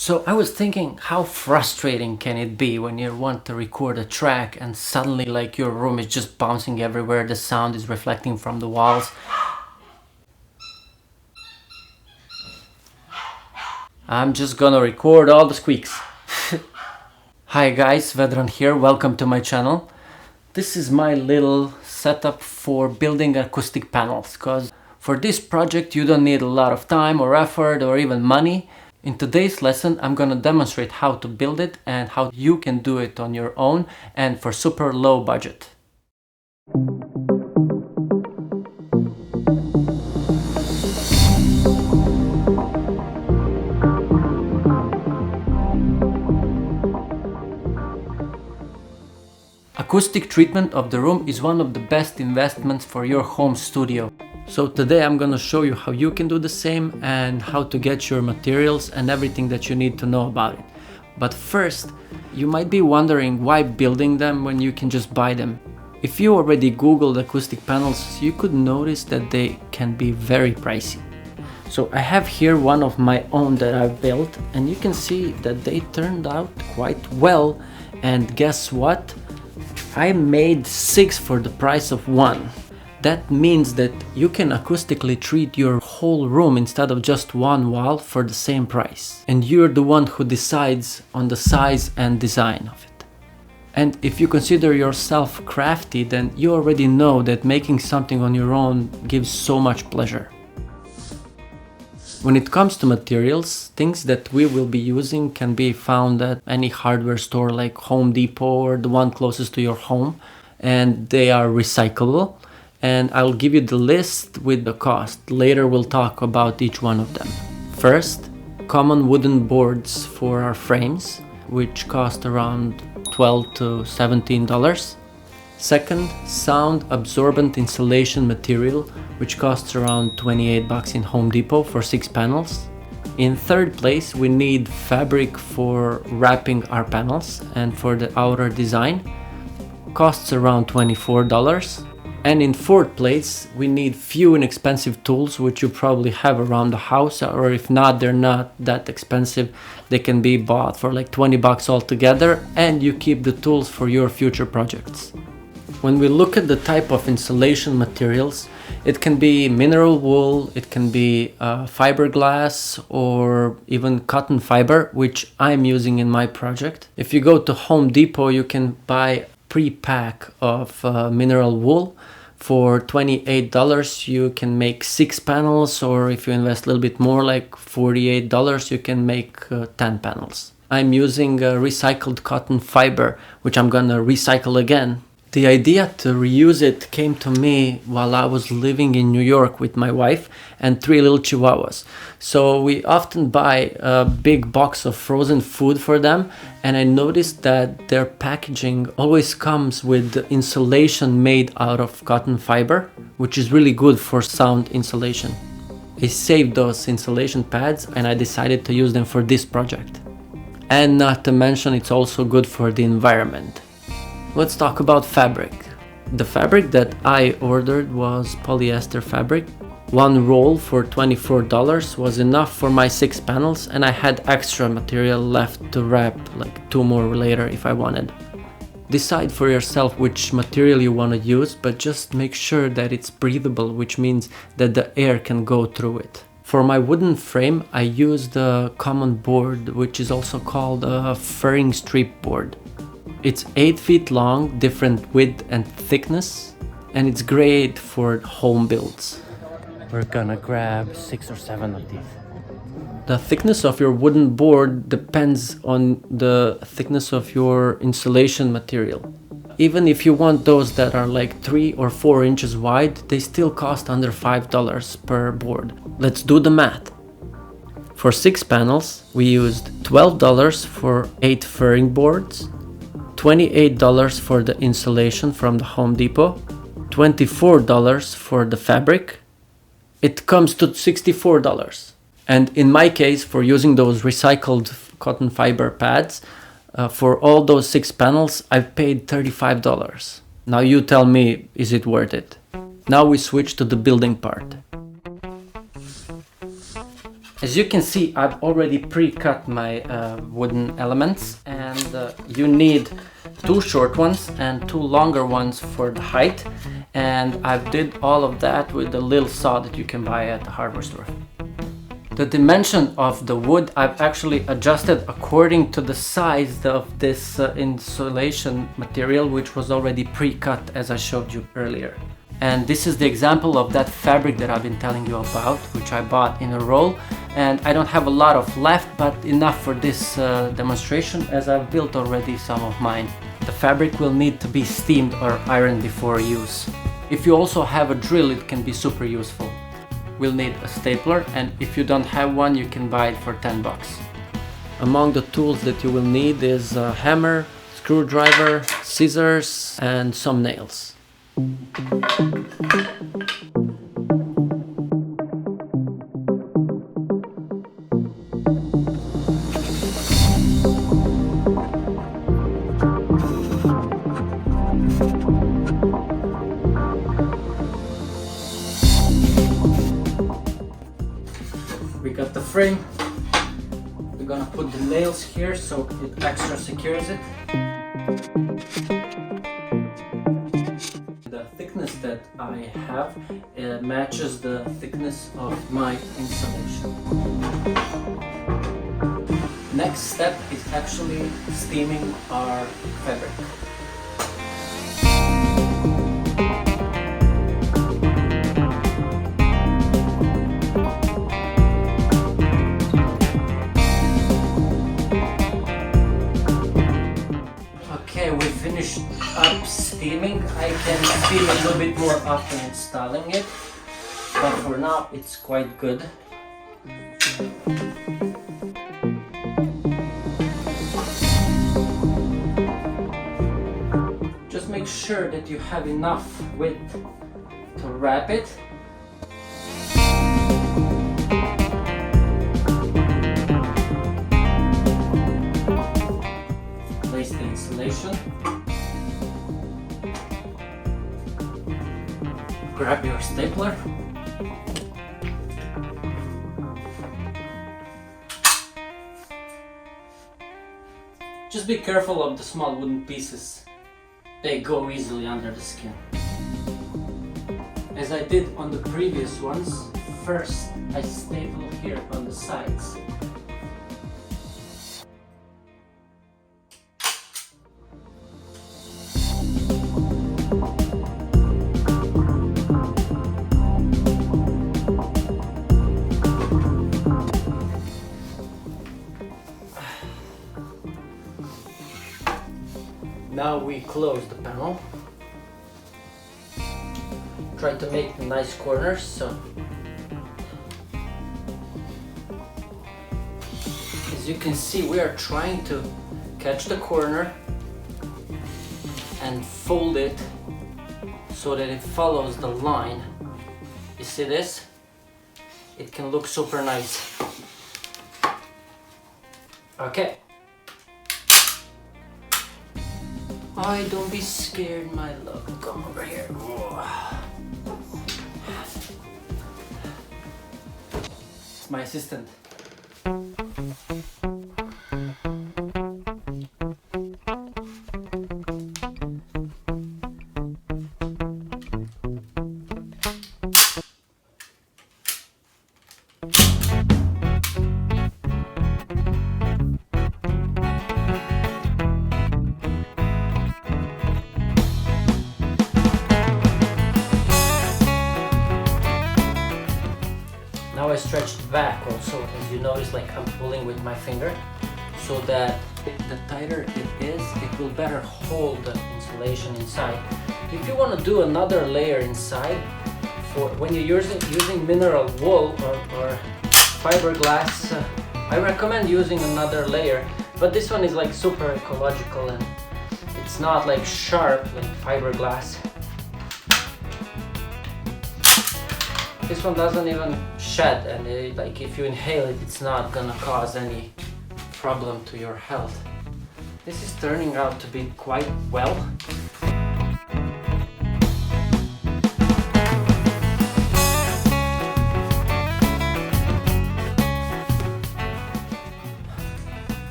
So I was thinking, how frustrating can it be when you want to record a track and suddenly like your room is just bouncing everywhere, the sound is reflecting from the walls. I'm just gonna record all the squeaks. Hi guys, Vedran here, welcome to my channel. This is my little setup for building acoustic panels, because for this project you don't need a lot of time or effort or even money. In today's lesson I'm gonna demonstrate how to build it and how you can do it on your own and for super low budget. Acoustic treatment of the room is one of the best investments for your home studio. So today I'm gonna show you how you can do the same and how to get your materials and everything that you need to know about it. But first, you might be wondering why building them when you can just buy them. If you already googled acoustic panels, you could notice that they can be very pricey. So I have here one of my own that I've built, and you can see that they turned out quite well. And guess what? I made 6 for the price of 1. That means that you can acoustically treat your whole room instead of just one wall for the same price. And you're the one who decides on the size and design of it. And if you consider yourself crafty, then you already know that making something on your own gives so much pleasure. When it comes to materials, things that we will be using can be found at any hardware store like Home Depot or the one closest to your home, and they are recyclable. And I'll give you the list with the cost. Later we'll talk about each one of them. First, common wooden boards for our frames, which cost around $12 to $17. Second, sound absorbent insulation material, which costs around 28 bucks in Home Depot for 6 panels. In third place, we need fabric for wrapping our panels and for the outer design. Costs around $24. And in fourth place, we need few inexpensive tools, which you probably have around the house, or if not, they're not that expensive. They can be bought for like 20 bucks altogether, and you keep the tools for your future projects. When we look at the type of insulation materials, it can be mineral wool, it can be fiberglass, or even cotton fiber, which I'm using in my project. If you go to Home Depot, you can buy pre-pack of mineral wool. For $28 you can make 6 panels, or if you invest a little bit more, like $48, you can make 10 panels. I'm using recycled cotton fiber, which I'm gonna recycle again. The idea to reuse it came to me while I was living in New York with my wife and 3 little chihuahuas. So we often buy a big box of frozen food for them, and I noticed that their packaging always comes with insulation made out of cotton fiber, which is really good for sound insulation. I saved those insulation pads and I decided to use them for this project. And not to mention, it's also good for the environment. Let's talk about fabric. The fabric that I ordered was polyester fabric. One roll for $24 was enough for my 6 panels, and I had extra material left to wrap like 2 more later if I wanted. Decide for yourself which material you want to use, but just make sure that it's breathable, which means that the air can go through it. For my wooden frame, I used a common board, which is also called a furring strip board. It's 8 feet long, different width and thickness, and it's great for home builds. We're gonna grab 6 or 7 of these. The thickness of your wooden board depends on the thickness of your insulation material. Even if you want those that are like 3 or 4 inches wide, they still cost under $5 per board. Let's do the math. For 6 panels, we used $12 for 8 furring boards, $28 for the insulation from the Home Depot, $24 for the fabric. It comes to $64. And in my case, for using those recycled cotton fiber pads, for all those 6 panels, I've paid $35. Now you tell me, is it worth it? Now we switch to the building part. As you can see, I've already pre-cut my wooden elements, and you need 2 short ones and 2 longer ones for the height, and I've did all of that with a little saw that you can buy at the hardware store. The dimension of the wood I've actually adjusted according to the size of this insulation material, which was already pre-cut as I showed you earlier. And this is the example of that fabric that I've been telling you about, which I bought in a roll. And I don't have a lot of left, but enough for this demonstration, as I've built already some of mine. The fabric will need to be steamed or ironed before use. If you also have a drill, it can be super useful. We'll need a stapler, and if you don't have one, you can buy it for 10 bucks. Among the tools that you will need is a hammer, screwdriver, scissors, and some nails. We got the frame. We're gonna put the nails here so it extra secures it. The thickness that I have matches the thickness of my insulation. Next step is actually steaming our fabric. Okay, we finished up steaming. I can steam a little bit more after installing it, but for now it's quite good. Just make sure that you have enough width to wrap it. Place the insulation. Grab your stapler. Just be careful of the small wooden pieces. They go easily under the skin. As I did on the previous ones, first I staple here on the sides. Now we close the panel. Try to make nice corners, so as you can see, we are trying to catch the corner and fold it so that it follows the line. You see this? It can look super nice. Okay. Oh, don't be scared, my love. Come over here. It's my assistant. Now I stretched back also, as you notice, like I'm pulling with my finger, so that the tighter it is, it will better hold the insulation inside. If you want to do another layer inside, for when you're using mineral wool or fiberglass, I recommend using another layer, but this one is like super ecological and it's not like sharp like fiberglass. This one doesn't even shed, and like if you inhale it, it's not gonna cause any problem to your health. This is turning out to be quite well.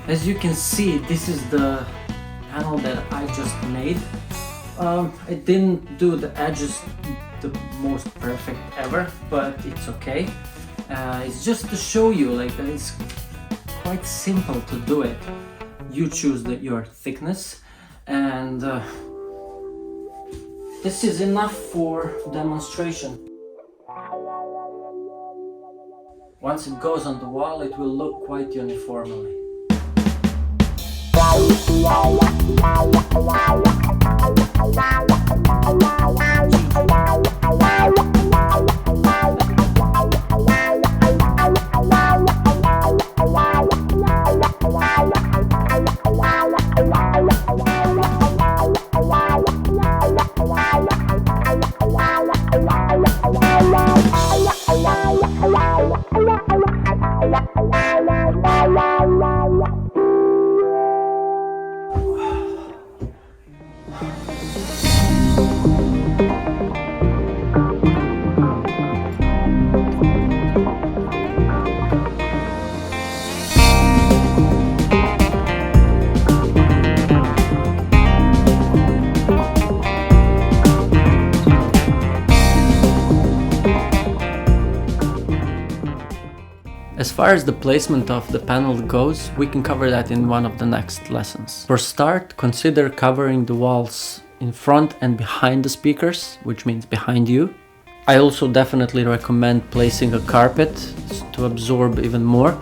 As you can see, this is the panel that I just made. I didn't do the edges the most perfect ever, but it's okay. It's just to show you like that it's quite simple to do it. You choose your thickness, and this is enough for demonstration. Once it goes on the wall, it will look quite uniformly. As far as the placement of the panel goes, we can cover that in one of the next lessons. For start, consider covering the walls in front and behind the speakers, which means behind you. I also definitely recommend placing a carpet to absorb even more.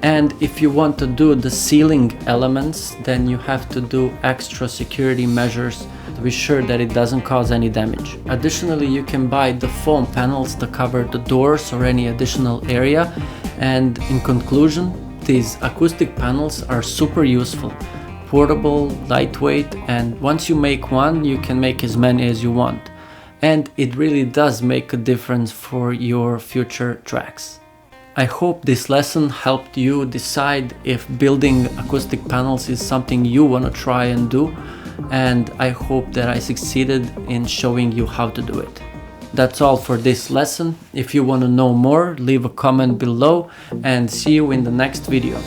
And if you want to do the ceiling elements, then you have to do extra security measures to be sure that it doesn't cause any damage. Additionally, you can buy the foam panels to cover the doors or any additional area. And in conclusion, these acoustic panels are super useful, portable, lightweight, and once you make one, you can make as many as you want. And it really does make a difference for your future tracks. I hope this lesson helped you decide if building acoustic panels is something you want to try and do, and I hope that I succeeded in showing you how to do it. That's all for this lesson. If you want to know more, leave a comment below and see you in the next video.